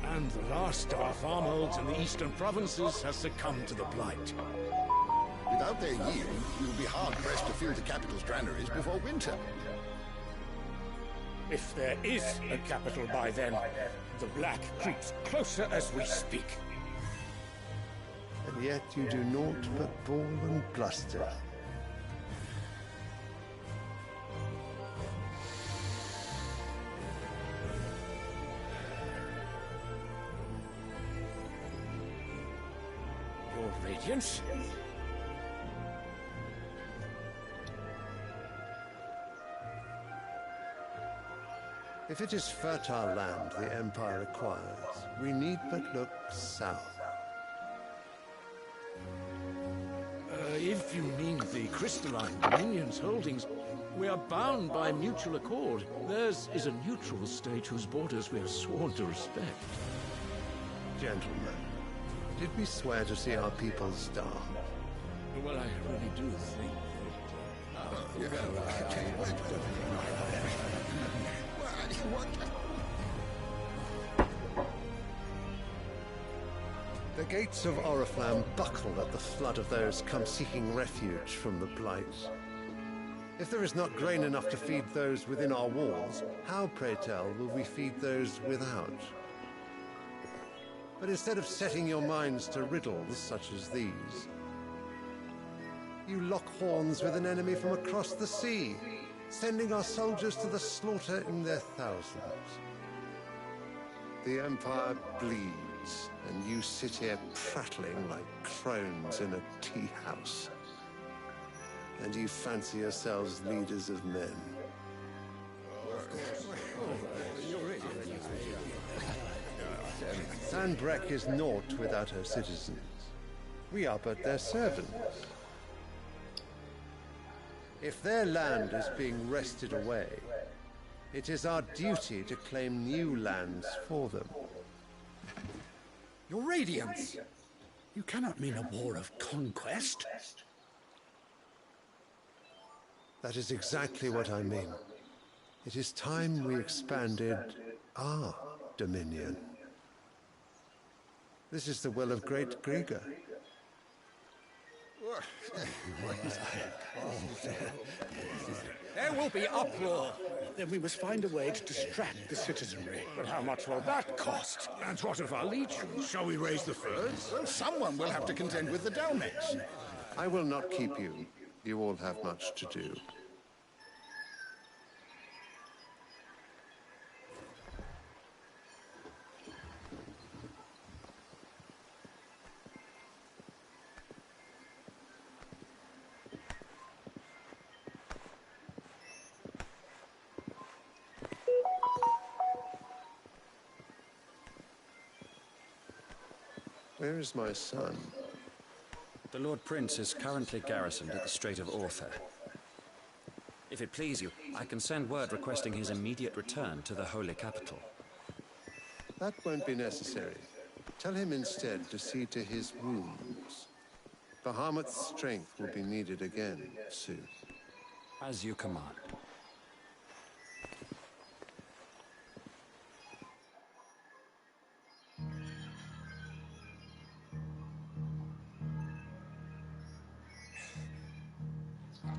And the last of our farmholds in the eastern provinces has succumbed to the blight. Without their yield, you'll be hard-pressed to fill the capital's granaries before winter. If there is a capital by then, the black creeps closer as we speak. And yet you do naught but bawl and bluster. Your Radiance? If it is fertile land the Empire acquires, we need but look south. If you mean the crystalline Dominion's holdings, we are bound by mutual accord. Theirs is a neutral state whose borders we are sworn to respect. Gentlemen, did we swear to see our people starve? Well, I really do think The gates of Oriflamme buckle at the flood of those come seeking refuge from the blight. If there is not grain enough to feed those within our walls, how, pray tell, will we feed those without? But instead of setting your minds to riddles such as these, you lock horns with an enemy from across the sea, sending our soldiers to the slaughter in their thousands. The Empire bleeds, and you sit here prattling like crones in a tea house. And you fancy yourselves leaders of men. Sandbreck is naught without her citizens. We are but their servants. If their land is being wrested away, it is our duty to claim new lands for them. Your Radiance! You cannot mean a war of conquest. That is exactly what I mean. It is time we expanded our dominion. This is the will of great Grieger. There will be uproar. Then we must find a way to distract the citizenry. But how much will that cost? And what of our legions? Shall we raise the furs? Well, someone will have to contend with the Dalmets. I will not keep you. You all have much to do. Where is my son? The Lord Prince is currently garrisoned at the Strait of Orther. If it please you, I can send word requesting his immediate return to the Holy Capital. That won't be necessary. Tell him instead to see to his wounds. Bahamut's strength will be needed again soon. As you command.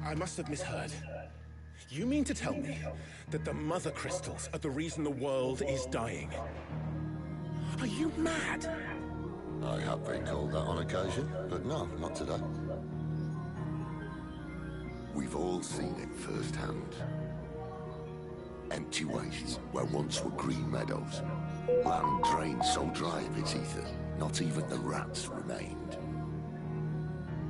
I must have misheard. You mean to tell me that the Mother Crystals are the reason the world is dying? Are you mad? I have been called that on occasion, but no, not today. We've all seen it firsthand. Empty wastes where once were green meadows. Land drained so dry of its ether, not even the rats remained.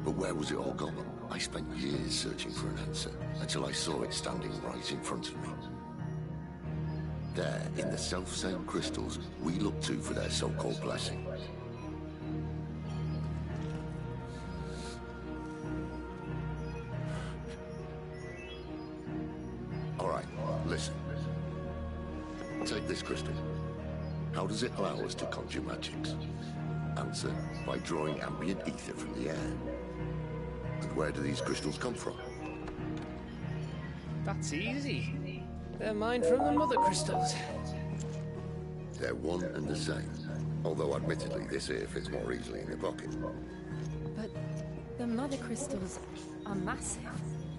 But where was it all gone? I spent years searching for an answer, until I saw it standing right in front of me. There, in the self-same crystals we look to for their so-called blessing. All right, listen. Take this crystal. How does it allow us to conjure magics? Answer, by drawing ambient ether from the air. And where do these crystals come from? That's easy. They're mined from the mother crystals. They're one and the same. Although admittedly this here fits more easily in the pocket. But the mother crystals are massive.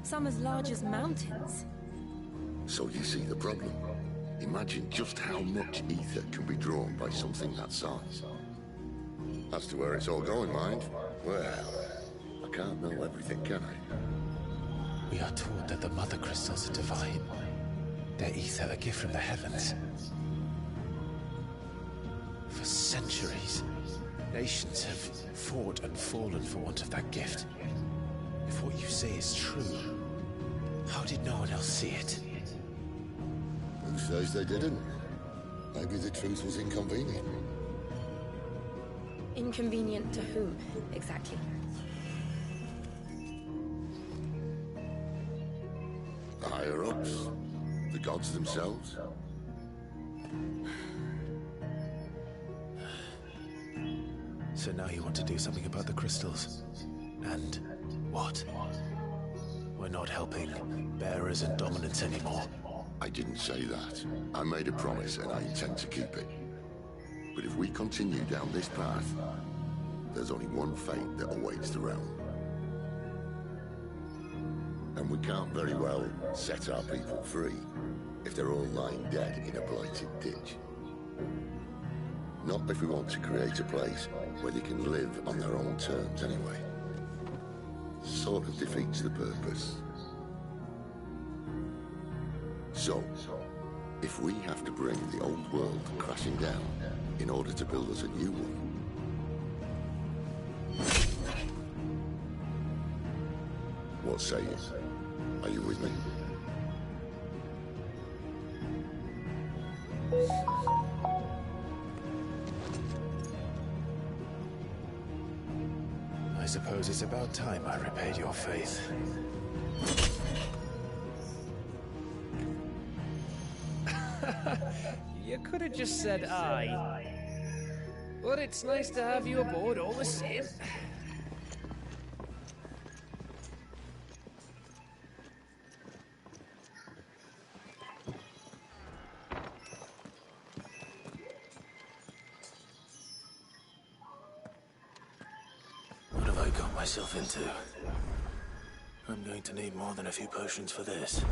Some as large as mountains. So you see the problem. Imagine just how much ether can be drawn by something that size. As to where it's all going, mind, well, I can't know everything, can I? We are taught that the mother crystals are divine. Their ether a gift from the heavens. For centuries, nations have fought and fallen for want of that gift. If what you say is true, how did no one else see it? Who says they didn't? Maybe the truth was inconvenient. Inconvenient to whom, exactly? The higher-ups? The gods themselves? So now you want to do something about the crystals? And what? We're not helping bearers and dominants anymore. I didn't say that. I made a promise and I intend to keep it. But if we continue down this path, there's only one fate that awaits the realm. And we can't very well set our people free if they're all lying dead in a blighted ditch. Not if we want to create a place where they can live on their own terms anyway. Sort of defeats the purpose. So, if we have to bring the old world crashing down in order to build us a new one, what say you? Are you with me? I suppose it's about time I repaid your faith. You could have just said aye. But it's nice to have you aboard all the same. What have I got myself into? I'm going to need more than a few potions for this.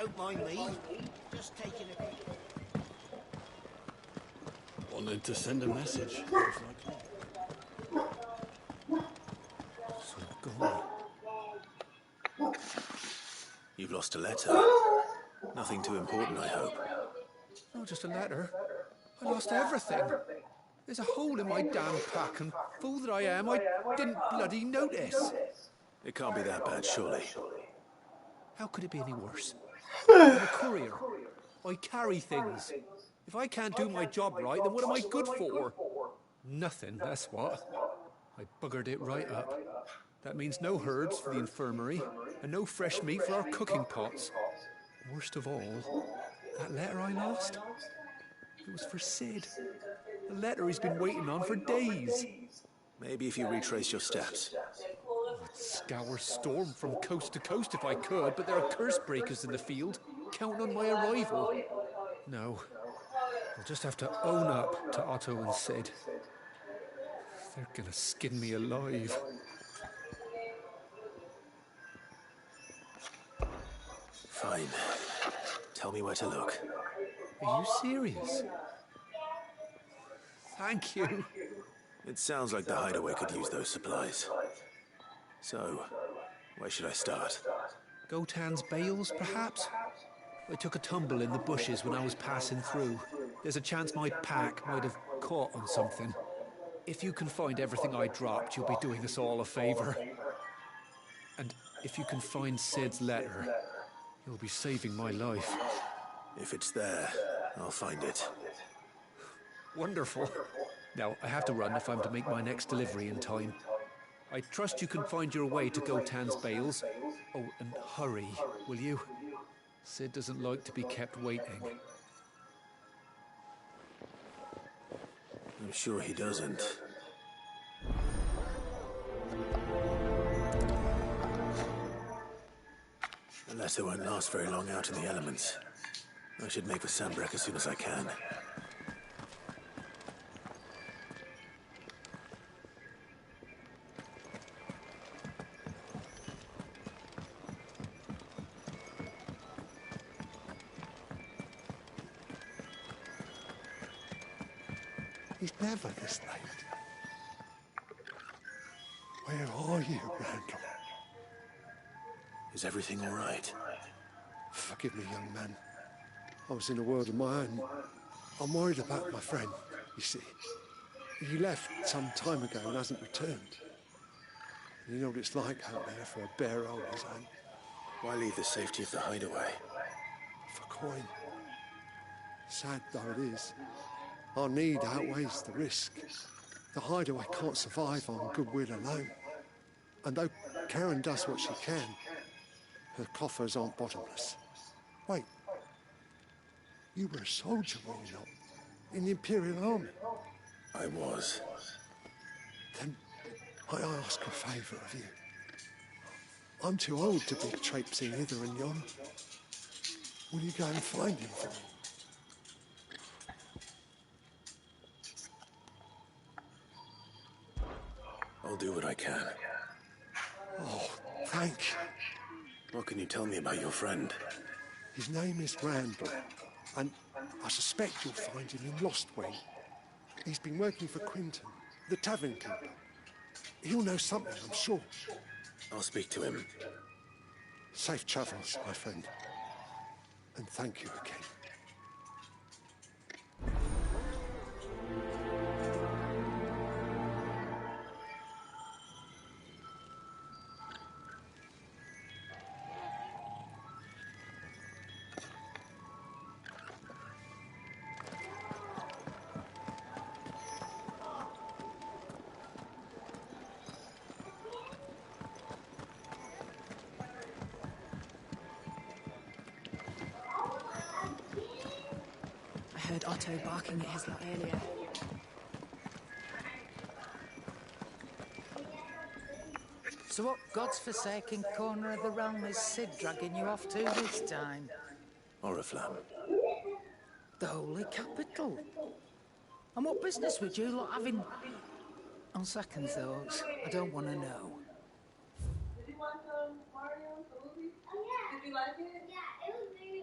Don't mind me. Just taking a quick... Wanted to send a message. So gone. You've lost a letter. Nothing too important, I hope. Not just a letter. I lost everything. There's a hole in my damn pack, and fool that I am, I didn't bloody notice. It can't be that bad, surely. How could it be any worse? I'm a courier. I carry things. If I can't do my job right, then what am I good for? Nothing, that's what. I buggered it right up. That means no herds for the infirmary, and no fresh meat for our cooking pots. Worst of all, that letter I lost, it was for Sid. A letter he's been waiting on for days. Maybe if you retrace your steps. I'd scour Storm from coast to coast if I could, but there are curse breakers in the field, counting on my arrival. No, I'll just have to own up to Otto and Sid. They're gonna skin me alive. Fine. Tell me where to look. Are you serious? Thank you. It sounds like the hideaway could use those supplies. So, where should I start? Gotan's bales, perhaps? I took a tumble in the bushes when I was passing through. There's a chance my pack might have caught on something. If you can find everything I dropped, you'll be doing us all a favor. And if you can find Sid's letter, you'll be saving my life. If it's there, I'll find it. Wonderful. Now, I have to run if I'm to make my next delivery in time. I trust you can find your way to Gotan's bales. Oh, and hurry, will you? Sid doesn't like to be kept waiting. I'm sure he doesn't. The letter won't last very long out in the elements. I should make for Sandbreck as soon as I can. He's never this late. Where are you, Randall? Is everything all right? Forgive me, young man. I was in a world of my own. I'm worried about my friend, you see. He left some time ago and hasn't returned. You know what it's like out there for a bear old his own. Why leave the safety of the hideaway? For coin. Sad though it is, our need outweighs the risk. The hideaway can't survive on goodwill alone. And though Karen does what she can, her coffers aren't bottomless. Wait. You were a soldier, were you not? In the Imperial Army? I was. Then I ask a favour of you. I'm too old to be traipsing hither and yon. Will you go and find him for me? I'll do what I can. Oh, thank you. What can you tell me about your friend? His name is Randall, and I suspect you'll find him in Lost Wing. He's been working for Quinton, the tavern keeper. He'll know something, I'm sure. I'll speak to him. Safe travels, my friend. And thank you again. I heard Otto barking at his lot earlier. So what God's forsaken corner of the realm is Sid dragging you off to this time? Oriflamme. The Holy Capital. And what business would you lot having? On second thoughts, I don't want to know. Did you watch Mario the movie? Oh yeah. Did you like it? Yeah, it was very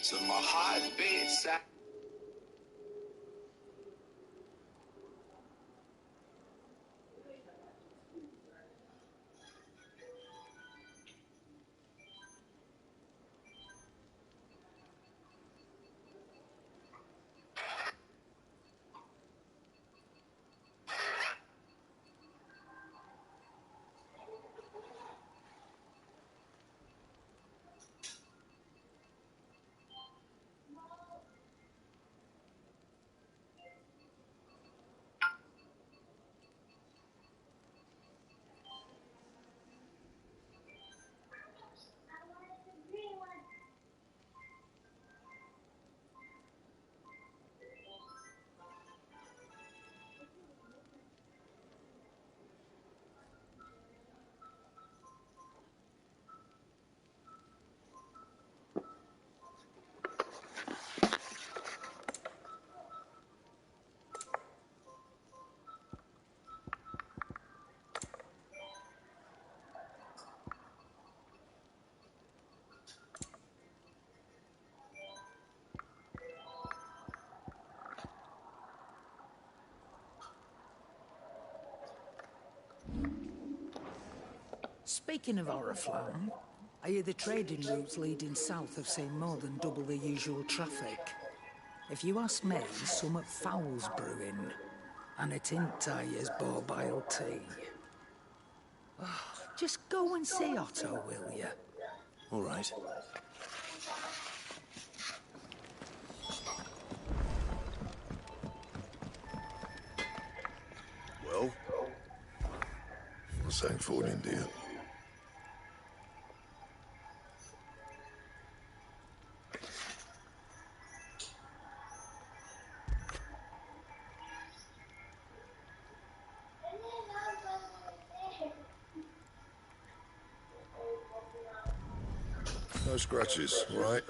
So my heartbeat sound. Speaking of Oriflamme, I hear the trading routes leading south have seen more than double the usual traffic. If you ask me, somewhat foul's brewing, and it ain't Tyre's borbile tea. Oh, just go and see Otto, will you? All right. Well, what's that for in India? No scratches, right?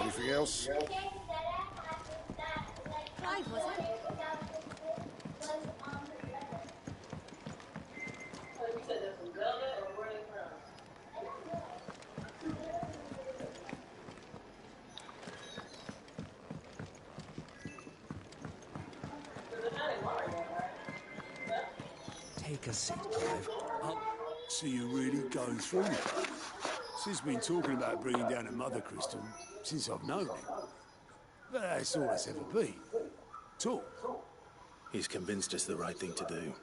Anything else? Clive, was it? Take a seat, Clive. So you're really going through it? Sis been talking about bringing down a mother crystal since I've known him. But that's all it's ever been. Talk. He's convinced it's the right thing to do.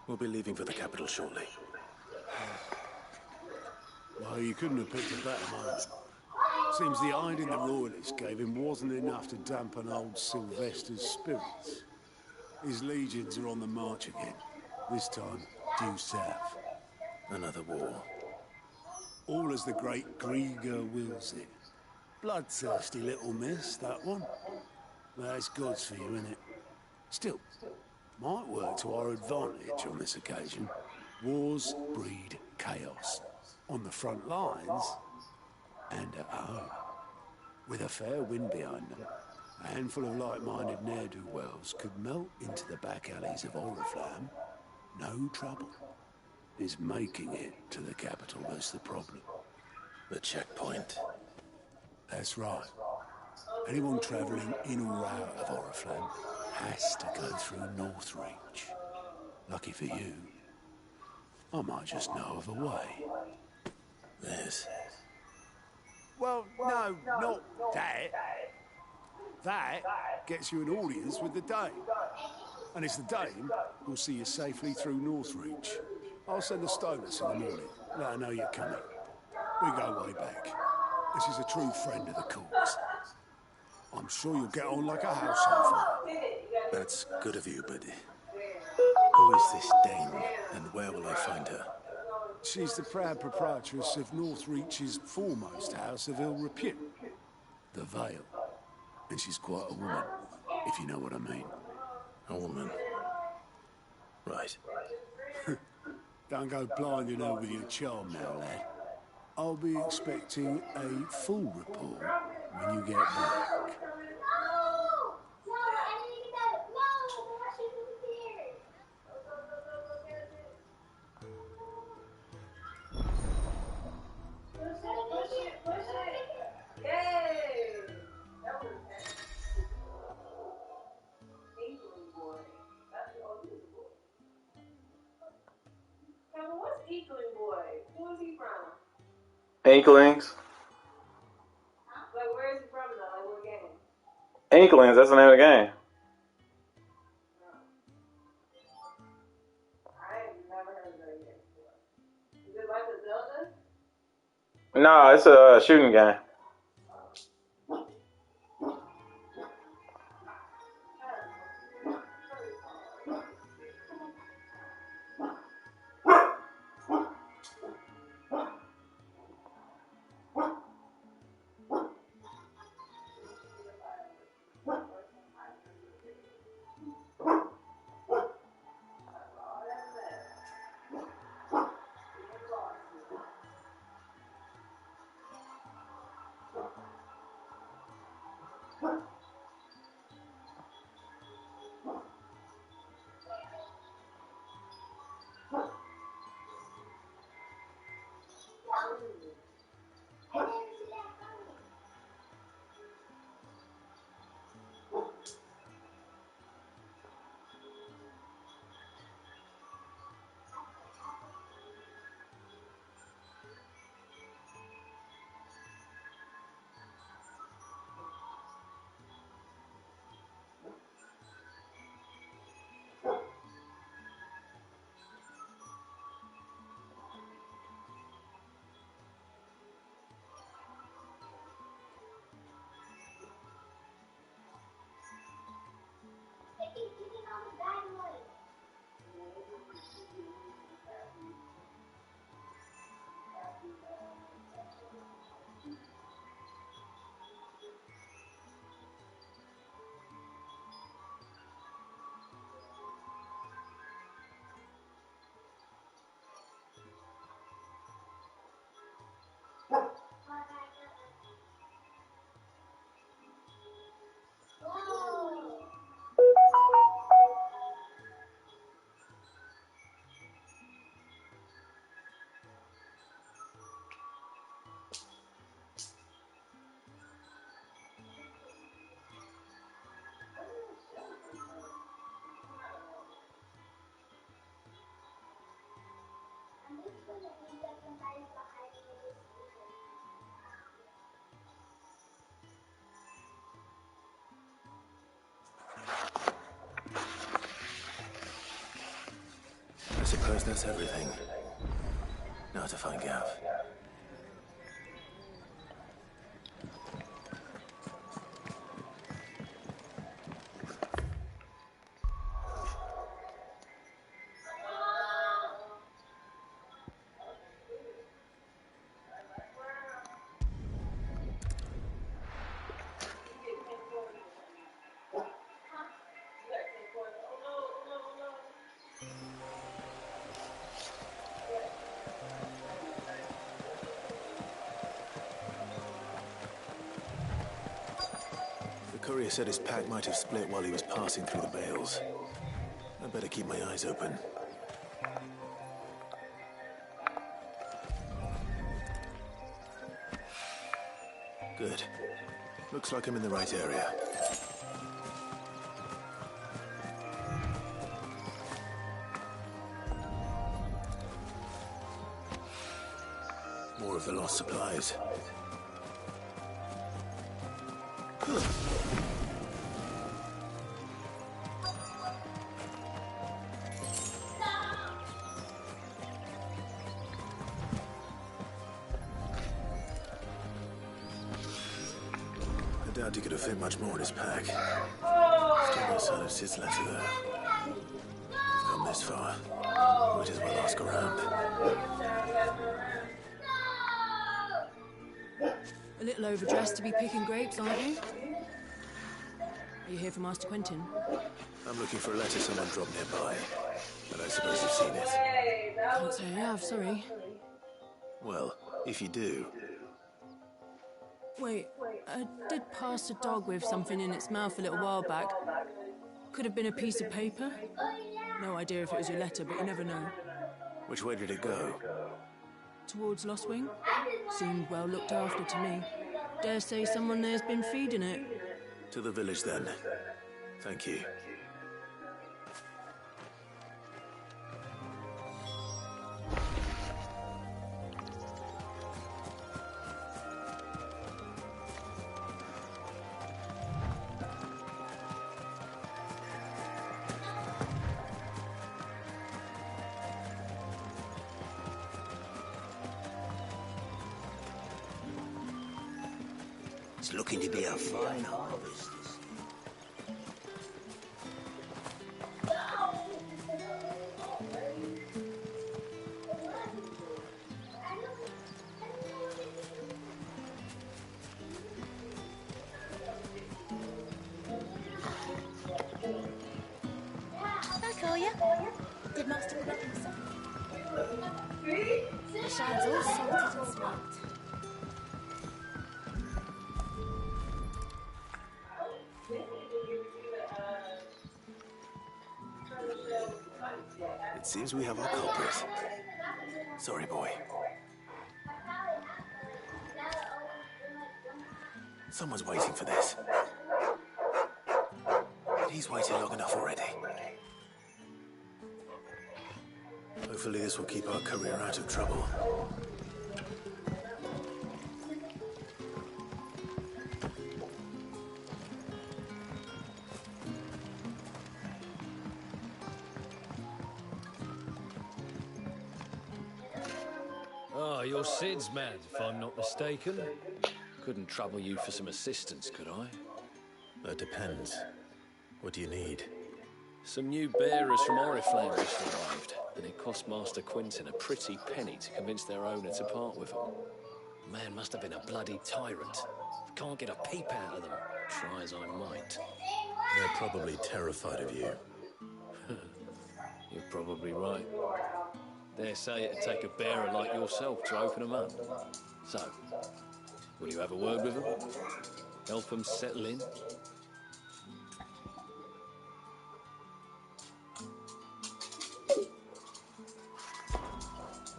We'll be leaving for the capital shortly. Well, you couldn't have picked a better moment. Seems the hiding the royalists gave him wasn't enough to dampen old Sylvester's spirits. His legions are on the march again. This time, due south. Another war. All as the great Grieger wills it. Bloodthirsty little miss, that one. That's God's for you, innit? Still, might work to our advantage on this occasion. Wars breed chaos. On the front lines, and at home. With a fair wind behind them, a handful of like-minded ne'er-do-wells could melt into the back alleys of Oriflamme. No trouble. It's making it to the capital that's the problem. The checkpoint. That's right. Anyone travelling in or out of Oriflamme has to go through Northreach. Lucky for you, I might just know of a way. Liz. Well, no, not that. That gets you an audience with the Dame. And it's the Dame who'll see you safely through Northreach. I'll send a Stonus in the morning. Let her know you're coming. We go way back. This is a true friend of the cause. I'm sure you'll get on like a house on fire. That's good of you, but who is this dame, and where will I find her? She's the proud proprietress of Northreach's foremost house of ill repute, the Vale. And she's quite a woman, if you know what I mean. A woman. Right. Don't go blinding her with your charm now, lad. I'll be expecting a full report when you get back. Inklings. Like, where is he from, though? Like, what game? Inklings, that's the name of the game. I have never heard of that game before. Is it like a Zelda? No, it's a shooting game. I suppose that's everything. Now to find Gav. The courier said his pack might have split while he was passing through the bales. I'd better keep my eyes open. Good. Looks like I'm in the right area. More of the lost supplies. I doubt he could have fit much more in his pack. Still no sign of Sid's letter there. We've come this far. Might as well ask around. A little overdressed to be picking grapes, aren't you? Are you here for Master Quentin? I'm looking for a letter someone dropped nearby. But I suppose you've seen it. Can't say I have, sorry. Well, if you do... Wait, I did pass a dog with something in its mouth a little while back. Could have been a piece of paper. No idea if it was your letter, but you never know. Which way did it go? Towards Lost Wing. Seemed well looked after to me. Dare say someone there's been feeding it. To the village, then. Thank you. It's looking to be a fine harvest. Back, are you? Did Master Quentin something? The shad's all salted and smoked. It seems we have our culprit. Sorry, boy. Someone's waiting for this. He's waited long enough already. Hopefully this will keep our career out of trouble. Oh, you're Sid's man, if I'm not mistaken. Couldn't trouble you for some assistance, could I? That depends. What do you need? Some new bearers from Oriflamme just arrived, and it cost Master Quentin a pretty penny to convince their owner to part with them. Man must have been a bloody tyrant. Can't get a peep out of them, try as I might. They're probably terrified of you. You're probably right. Dare say it'd take a bearer like yourself to open them up. So, will you have a word with them? Help them settle in?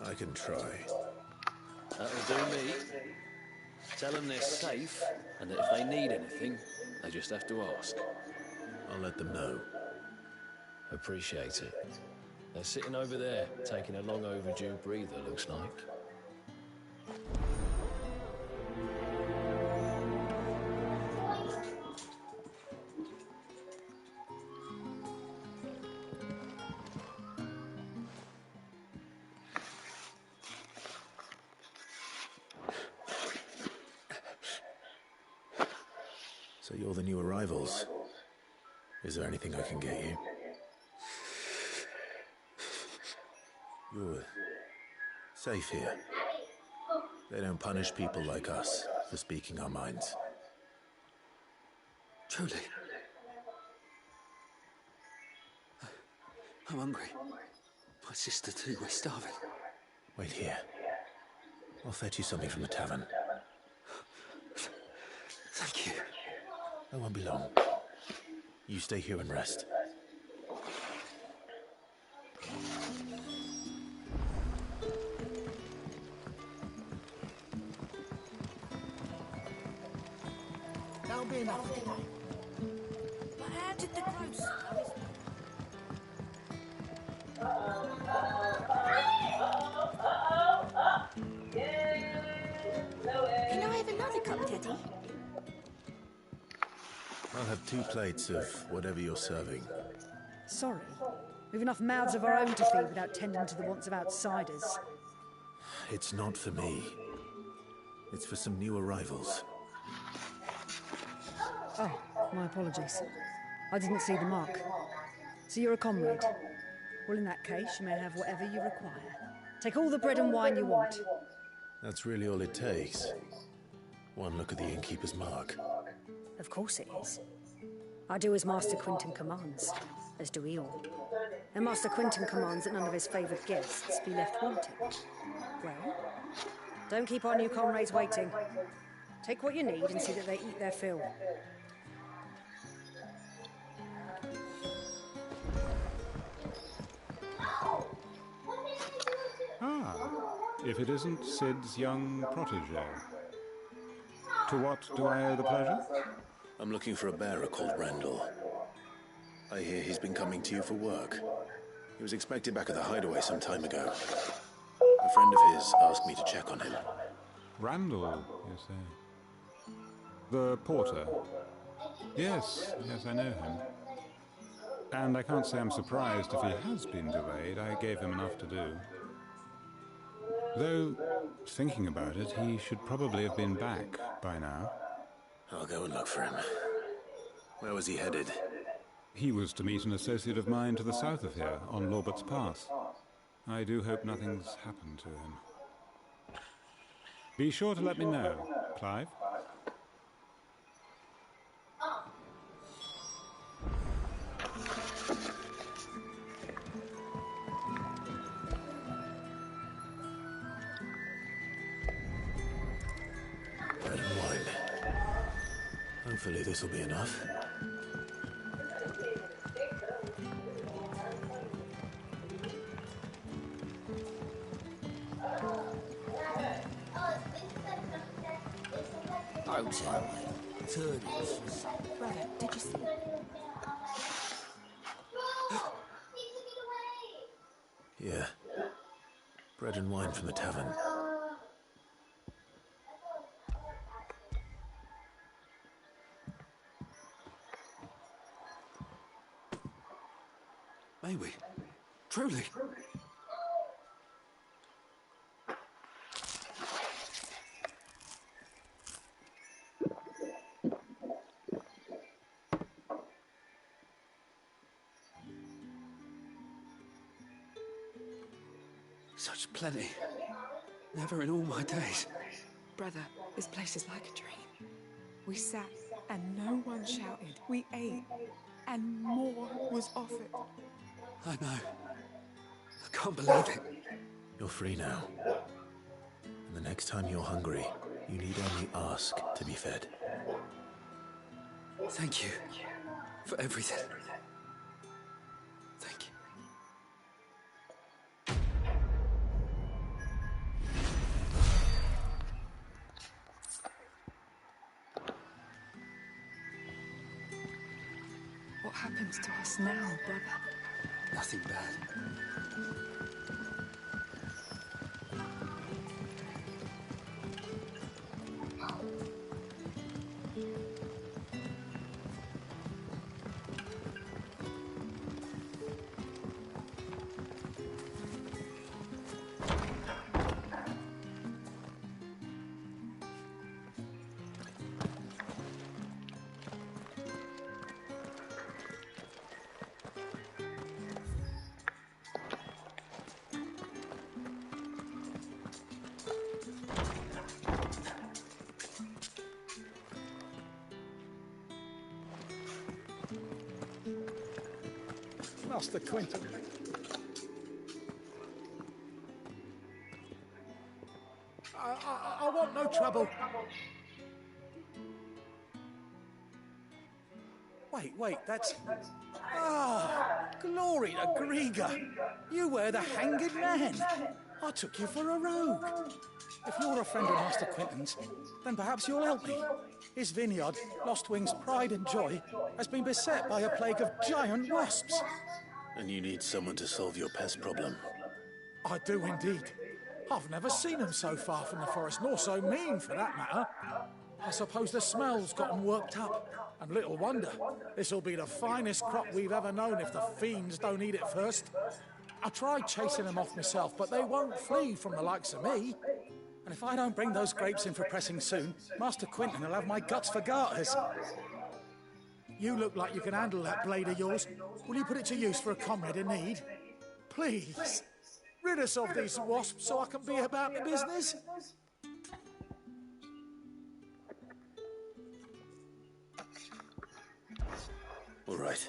I can try. That'll do me. Tell them they're safe, and that if they need anything, they just have to ask. I'll let them know. Appreciate it. They're sitting over there, taking a long overdue breather, looks like. So you're the new arrivals. Is there anything I can get you? You're safe here. They don't punish people like us for speaking our minds. Truly. I'm hungry. My sister too, we're starving. Wait here. I'll fetch you something from the tavern. Thank you. I won't be long. You stay here and rest. That'll be enough today. But how did the gross... Yeah. I'll have 2 plates of whatever you're serving. Sorry. We've enough mouths of our own to feed without tending to the wants of outsiders. It's not for me. It's for some new arrivals. Oh, my apologies. I didn't see the mark. So you're a comrade. Well, in that case, you may have whatever you require. Take all the bread and wine you want. That's really all it takes. One look at the innkeeper's mark. Of course it is. I do as Master Quinton commands, as do we all. And Master Quinton commands that none of his favoured guests be left wanting. Well, don't keep our new comrades waiting. Take what you need and see that they eat their fill. Ah, if it isn't Sid's young protege. To what do I owe the pleasure? I'm looking for a bearer called Randall. I hear he's been coming to you for work. He was expected back at the hideaway some time ago. A friend of his asked me to check on him. Randall, you say? The porter? Yes, I know him. And I can't say I'm surprised if he has been delayed. I gave him enough to do. Though, thinking about it, he should probably have been back by now. I'll go and look for him. Where was he headed? He was to meet an associate of mine to the south of here, on Lorbert's Pass. I do hope nothing's happened to him. Be sure to let me know, Clive. Bread and wine. Hopefully this will be enough. Don't tell me. Turtles. Brother, did you see? Yeah. Bread and wine from the tavern. May we? Truly? Such plenty. Never in all my days. Brother, this place is like a dream. We sat and no one shouted. We ate and more was offered. I know. I can't believe it. You're free now. And the next time you're hungry, you need only ask to be fed. Thank you for everything. Thank you. What happens to us now, brother? Nothing bad. Master Quinton. I want no trouble. Wait, that's... Ah, glory to Grieger. You were the hanged man. I took you for a rogue. If you're a friend of Master Quinton's, then perhaps you'll help me. His vineyard, Lostwing's pride and joy, has been beset by a plague of giant wasps. And you need someone to solve your pest problem. I do indeed. I've never seen them so far from the forest, nor so mean for that matter. I suppose the smell's got them worked up. And little wonder. This'll be the finest crop we've ever known if the fiends don't eat it first. I tried chasing them off myself, but they won't flee from the likes of me. And if I don't bring those grapes in for pressing soon, Master Quentin will have my guts for garters. You look like you can handle that blade of yours. Will you put it to use for a comrade in need? Please, rid us of these wasps so I can be about the business. All right.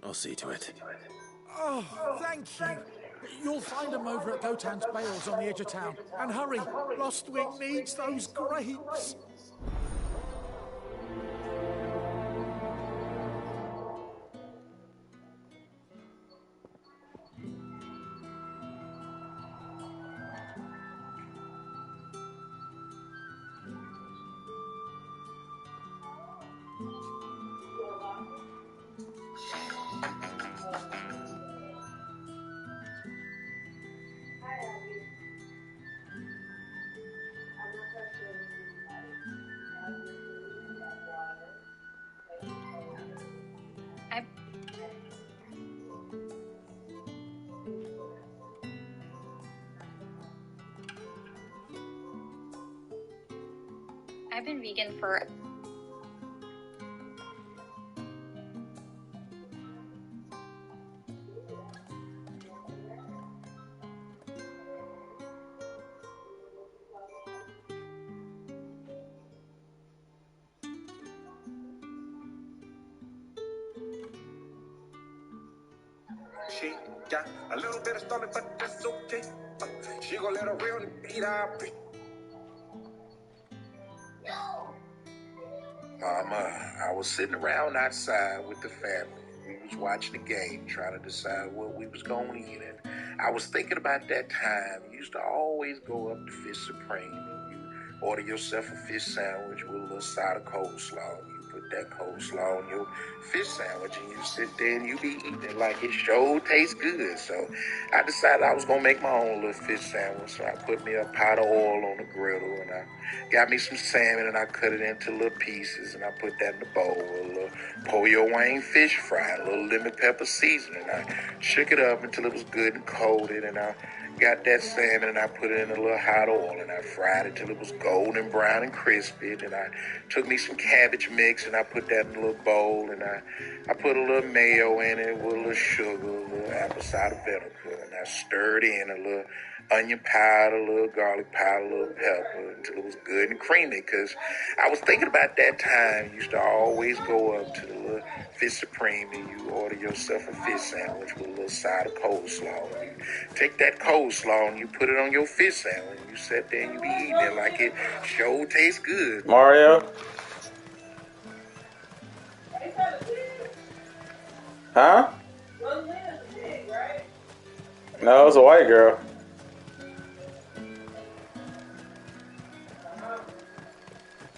I'll see to it. Oh, thank you. You'll find them over at Gotan's Bales on the edge of town. And hurry, Lostwick needs those grapes. I've been vegan for... She got a little bit of stomach, but that's okay. She gon' let her real beat out. Mama, I was sitting around outside with the family. We was watching the game, trying to decide what we was going to eat. And I was thinking about that time. You used to always go up to Fish Supreme and you order yourself a fish sandwich with a little side of coleslaw. You put that coleslaw on your fish sandwich and you sit there and you be eating it like it sure tastes good. So I decided I was going to make my own little fish sandwich. So I put me a pot of oil on the griddle and I got me some salmon and I cut it into little pieces and I put that in the bowl with a little Pollo Wang fish fry, a little lemon pepper seasoning. I shook it up until it was good and coated and I got that salmon and I put it in a little hot oil and I fried it till it was golden brown and crispy. And I took me some cabbage mix and I put that in a little bowl and I put a little mayo in it with a little sugar, a little apple cider vinegar, and I stirred in a little onion powder, a little garlic powder, a little pepper until it was good and creamy. Because I was thinking about that time. You used to always go up to the little Fish Supreme and you order yourself a fish sandwich with a little side of coleslaw. And you take that coleslaw and you put it on your fish sandwich. And you sit there and you be eating it like it sure tastes good. Mario? Huh? No, it's a white girl.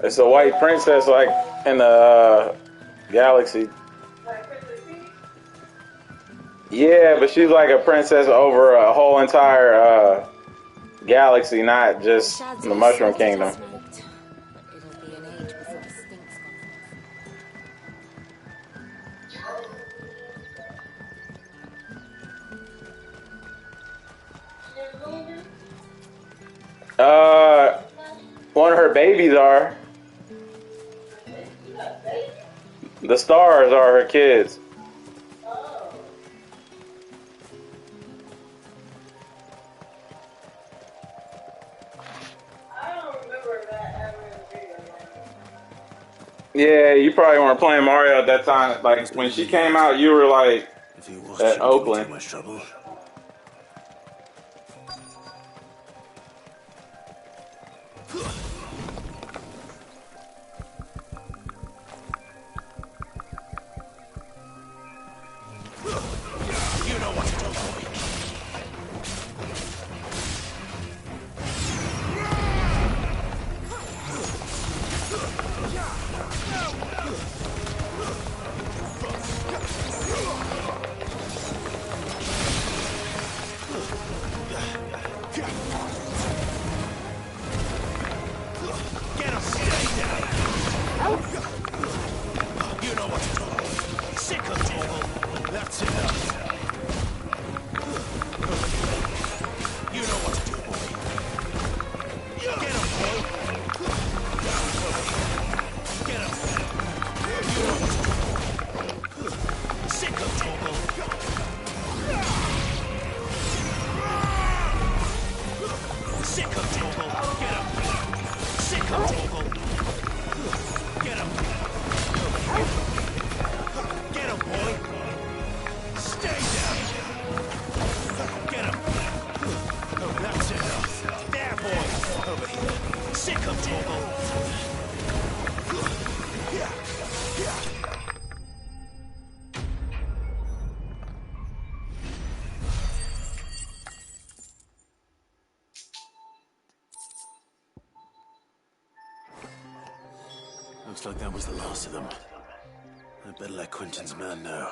It's a white princess, like in the galaxy. Yeah, but she's like a princess over a whole entire galaxy, not just the Mushroom Kingdom. One of her babies are. The stars are her kids. Yeah, you probably weren't playing Mario at that time. Like when she came out, you were like at Oakland. Too much trouble. sick of trouble. Looks like that was the last of them. I'd better let Quentin's man know.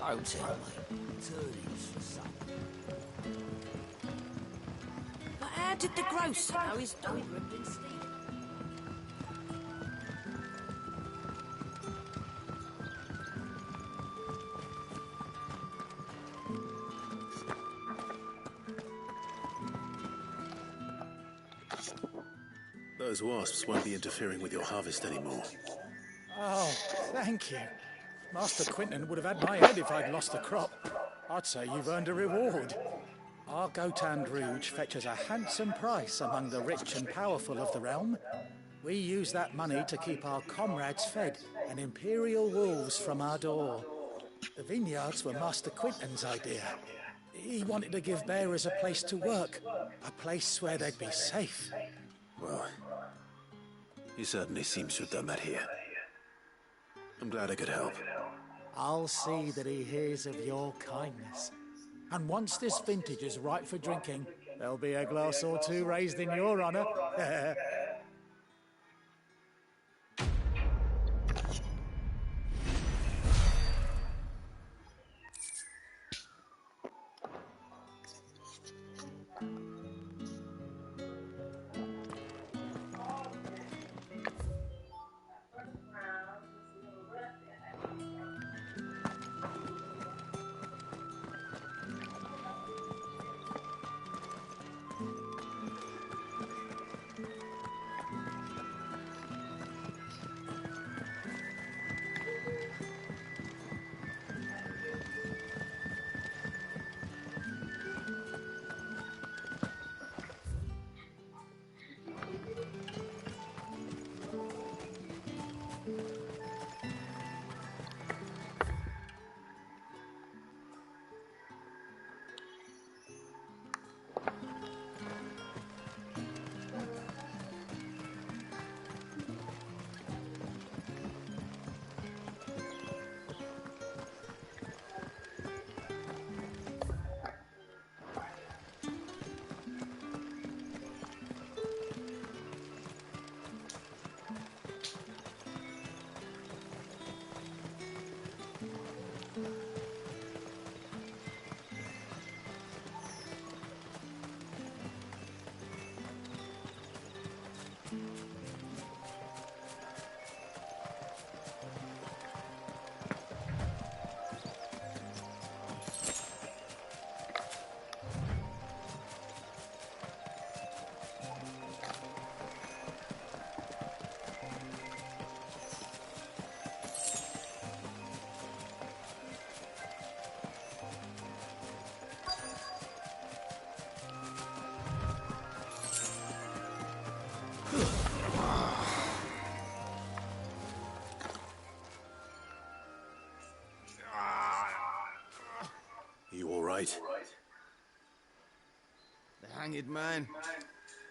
Don't tell me. Turnips for something. But how did the grocer know his daughter had been stealing? Those wasps won't be interfering with your harvest anymore. Oh, thank you. Master Quentin would have had my head if I'd lost the crop. I'd say you've earned a reward. Our Gotand Rouge fetches a handsome price among the rich and powerful of the realm. We use that money to keep our comrades fed and imperial wolves from our door. The vineyards were Master Quentin's idea. He wanted to give bearers a place to work, a place where they'd be safe. Well, he certainly seems to have done that here. I'm glad I could help. I'll see that he hears of your kindness. And once this vintage is ripe for drinking, there'll be a glass or two raised in your honor. You all right? hanged man.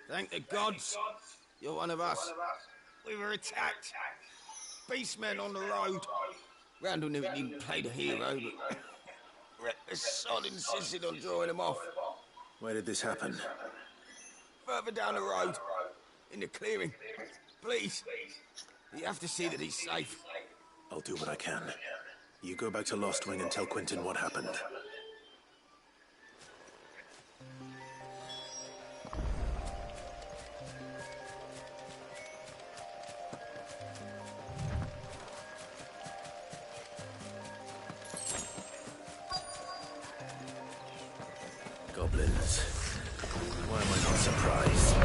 Thank the gods. You're one of us. We were attacked. Beastmen on the road. Randall knew he played a hero, but the sod insisted on drawing him off. Where did this happen? Further down the road. In the clearing. Please. You have to see that he's safe. I'll do what I can. You go back to Lost Wing and tell Quentin what happened. Goblins. Why am I not surprised?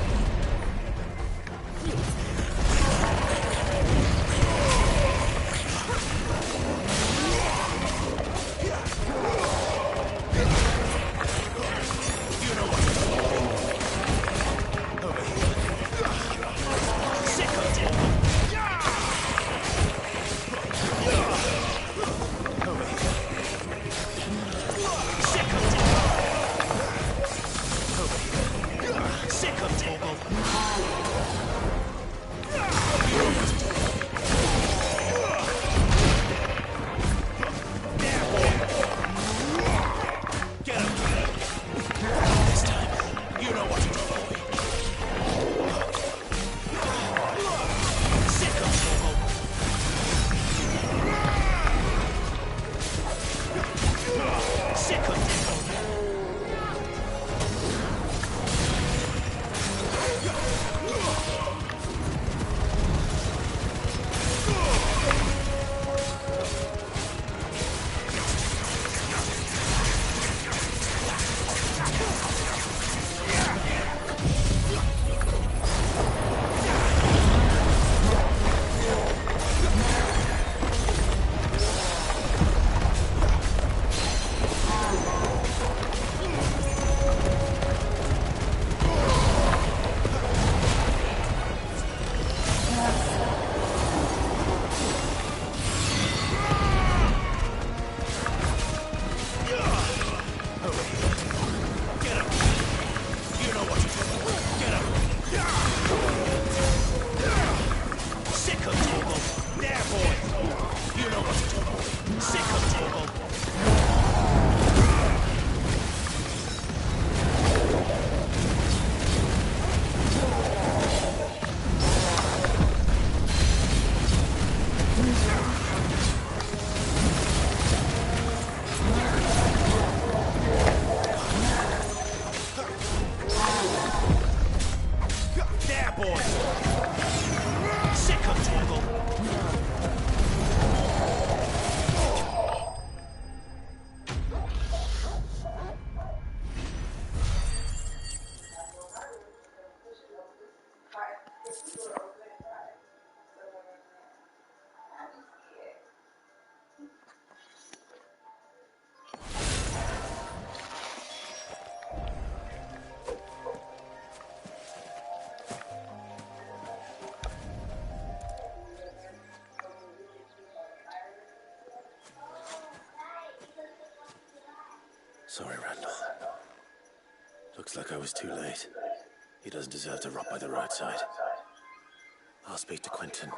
Sorry, Randall. Looks like I was too late. He doesn't deserve to rot by the roadside. I'll speak to Quentin.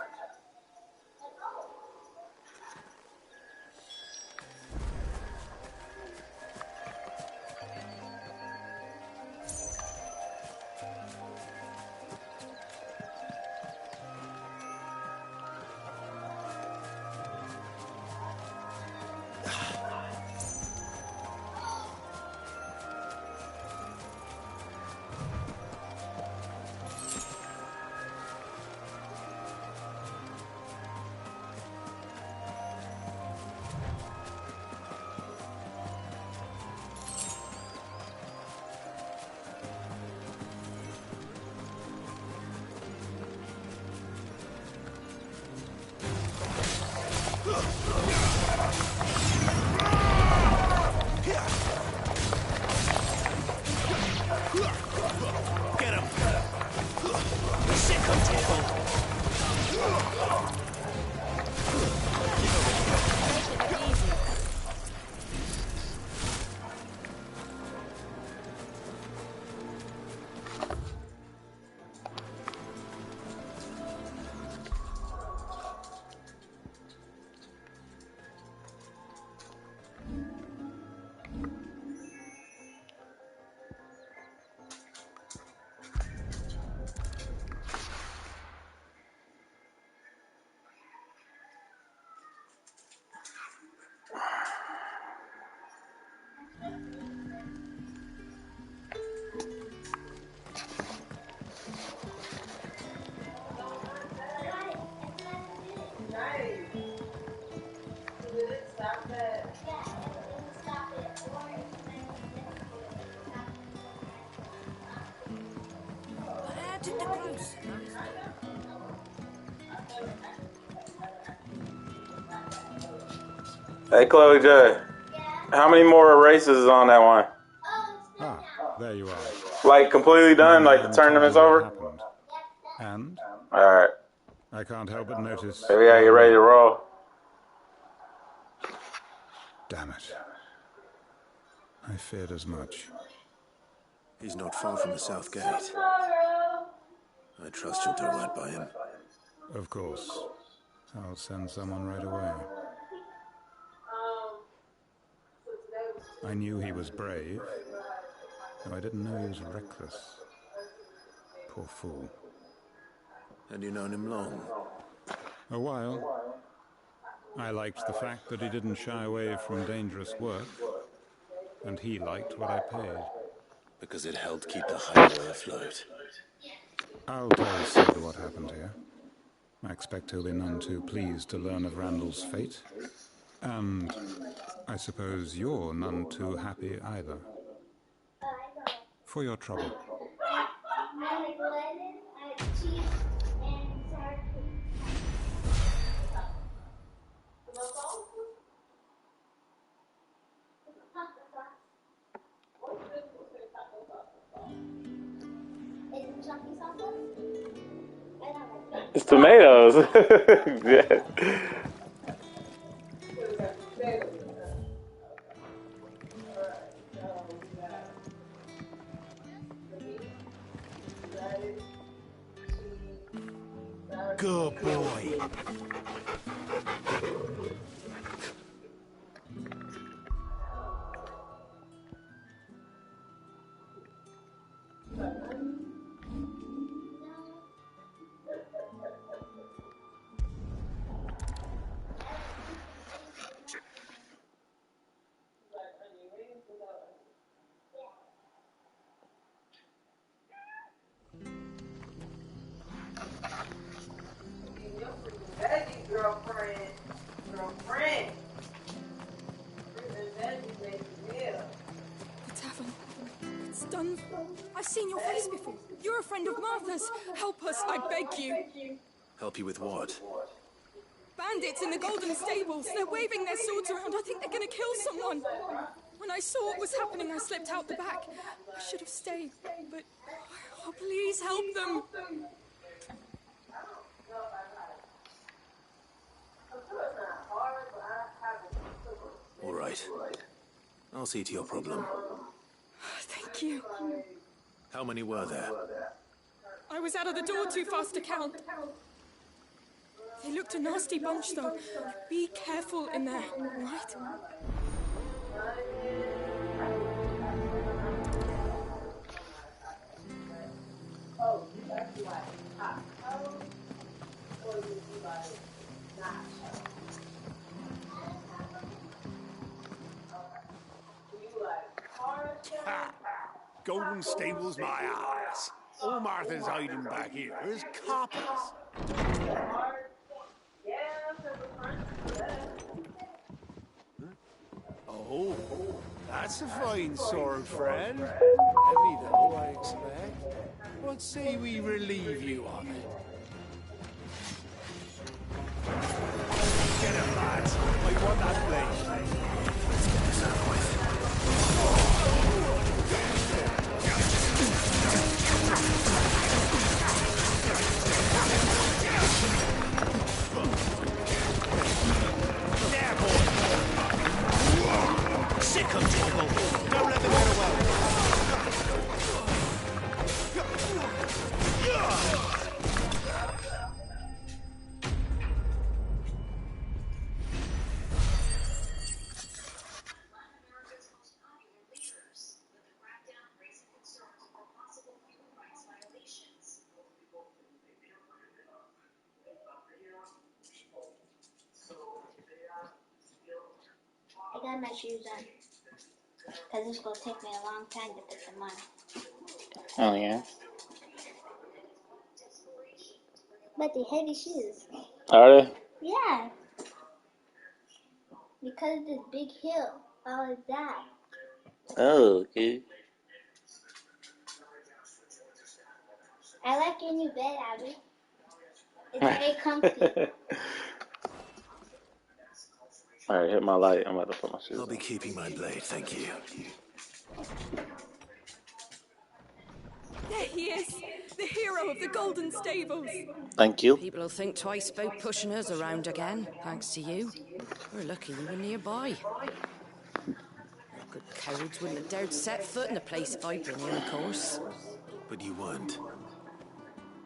How did the clothes notice me? Hey, Chloe J. How many more races is on that one? Ah, there you are. Like, completely done? Like, the Man tournament's told you what over? happened. And? Alright. I can't help but notice. Maybe I get ready to roll. Damn it. I feared as much. He's not far from the south gate. I trust you'll do right by him. Of course. I'll send someone right away. I knew he was brave, though I didn't know he was reckless. Poor fool. And you known him long? A while. I liked the fact that he didn't shy away from dangerous work, and he liked what I paid. Because it helped keep the highway afloat. I'll tell Sid what happened here. I expect he'll be none too pleased to learn of Randall's fate. And I suppose you're none too happy either. For your trouble. It's tomatoes. Yeah. Good boy. The tavern. It's done. I've seen your face before. You're a friend of Martha's. Help us, I beg you. Help you with what? Bandits in the Golden Stables. They're waving their swords around. I think they're going to kill someone. When I saw what was happening, I slipped out the back. I should have stayed, but... Oh, please help them. All right. I'll see to your problem. Thank you. How many were there? I was out of the door too fast to count. They looked a nasty bunch, though. Be careful in there, right? Ha! Golden Stables, my ass. All Martha's hiding back here is coppers. Oh, that's a fine sword, friend. Heavy though, I expect. What say we relieve you of it? Get him, lads. I want that blade. Let's get this over with. There, boy. Sick of trouble. Don't let them get away. I got my shoes on. Because it's going to take me a long time to put them on. Oh, yeah? But they're heavy shoes. Are they? Yeah. Because of this big hill. All of that. Oh, okay. I like your new bed, Abby. It's very comfy. Alright, hit my light. I'm about to put my shoes I'll be on. keeping my blade, thank you. There he is, the hero of the Golden Stables. Thank you. People will think twice about pushing us around again, thanks to you. We're lucky you were nearby. Good cowards wouldn't have dared set foot in the place if I'd been here, of course. But you weren't.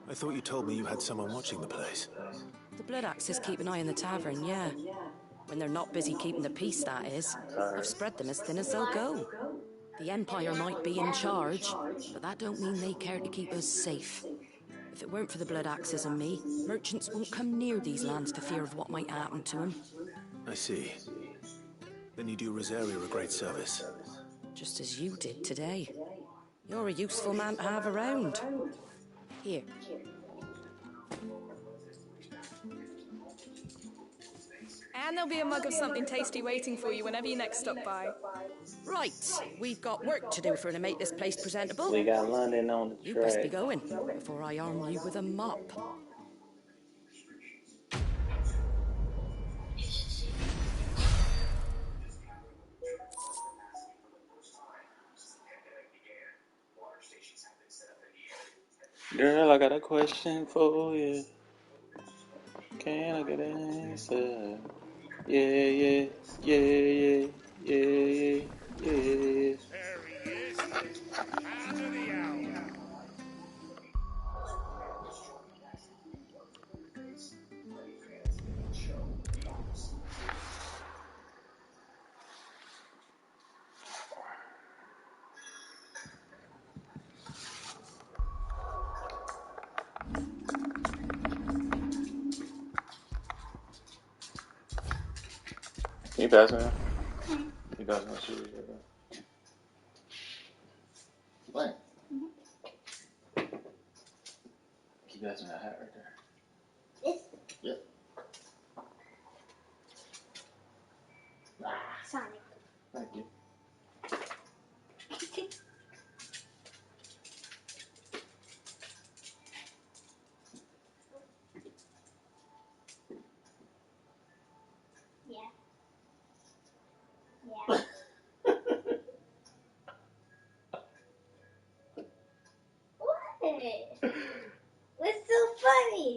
I thought you told me you had someone watching the place. The Blood Axes keep an eye on the tavern, yeah. When they're not busy keeping the peace, that is. I've spread them as thin as they'll go. The Empire might be in charge, but that don't mean they care to keep us safe. If it weren't for the Blood Axes and me, merchants won't come near these lands for fear of what might happen to them. I see. Then you do Rosaria a great service. Just as you did today. You're a useful man to have around. Here. And there'll be a mug of something tasty waiting for you whenever you next stop by. Right, we've got work to do for to make this place presentable. We got London on the track. You best be going before I arm you with a mop. Girl, I got a question for you. Can I get an answer? Yeah, yeah, yeah, yeah, yeah, yeah, yeah. There he is. Hand of the hour. Can you pass me that? Can you pass me my shoes? What? Can you pass me that hat right there? This? Yep. Sonic. Thank you. Yeah. Yeah. What? What's so funny?